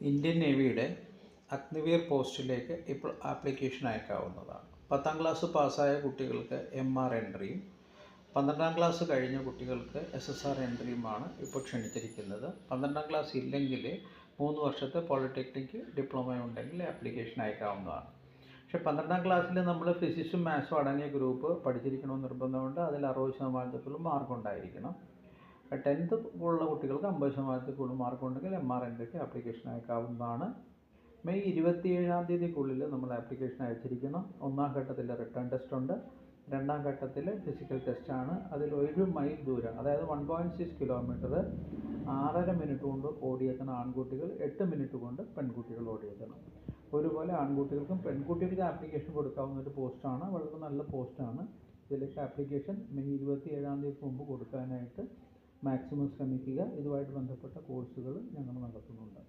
Indian നേവിയുടെ Agniveer പോസ്റ്റിലേക്ക് ഇപ്പോൾ application അയക്കാവുന്നതാണ്. 10ാം ക്ലാസ് പാസ്സായ കുട്ടികൾക്ക് MR എൻട്രിയും 12ാം ക്ലാസ് കഴിഞ്ഞ കുട്ടികൾക്ക് SSR എൻട്രിയുമാണ് ഇപ്പോൾ ക്ഷണിച്ചിരിക്കുന്നത്. 12ാം ക്ലാസ് ഇല്ലെങ്കിൽ 3 വർഷത്തെ പോളിടെക്നിക് ഡിപ്ലോമ ഉണ്ടെങ്കിൽ ആപ്ലിക്കേഷൻ അയക്കാവുന്നതാണ്. പക്ഷേ 12ാം ക്ലാസ്സിൽ നമ്മൾ ഫിസിക്സും മാത്സും അടങ്ങിയ ഗ്രൂപ്പ് പഠിച്ചിരിക്കണമെന്ന് നിർബന്ധമുണ്ട്. അതിൽ 60% മാർക്ക് ഉണ്ടായിരിക്കണം. 10th ഉള്ള കുട്ടികൾക്ക് 50% കൂടുതൽ മാർക്ക് ഉണ്ടെങ്കിൽ MR എൻട്രിക്ക് ആപ്ലിക്കേഷൻ അയക്കാവുന്നതാണ്. മെയ് 27-ാം തീയതിക്കുള്ളിൽ നമ്മൾ ആപ്ലിക്കേഷൻ അയച്ചിരിക്കണം. 1ാം ഘട്ടത്തിൽ റിട്ടേൺ ടെസ്റ്റ് ഉണ്ട്. 2ാം ഘട്ടത്തിൽ ഫിസിക്കൽ ടെസ്റ്റാണ്. അതിൽ 1 മൈൽ ദൂരം, അതായത് 1.6 കിലോമീറ്റർ 6.5 മിനിറ്റ് കൊണ്ട് ഓടിയെത്തുന്ന ആൺകുട്ടികൾ, 8 മിനിറ്റ് കൊണ്ട് പെൺകുട്ടികൾ ഓടിയെത്തണം. ഒരുപോലെ ആൺകുട്ടികൾക്കും പെൺകുട്ടികൾക്ക് ആപ്ലിക്കേഷൻ കൊടുക്കാവുന്ന ഒരു പോസ്റ്റാണ്. വളരെ നല്ല പോസ്റ്റാണ്. ഇതിലേക്ക് ആപ്ലിക്കേഷൻ മെയ് 27-ാം തീയതിക്ക് മുമ്പ് കൊടുക്കാനായിട്ട് മാക്സിമം ശ്രമിക്കുക. ഇതുമായിട്ട് ബന്ധപ്പെട്ട കോഴ്സുകൾ ഞങ്ങൾ നടത്തുന്നുണ്ട്.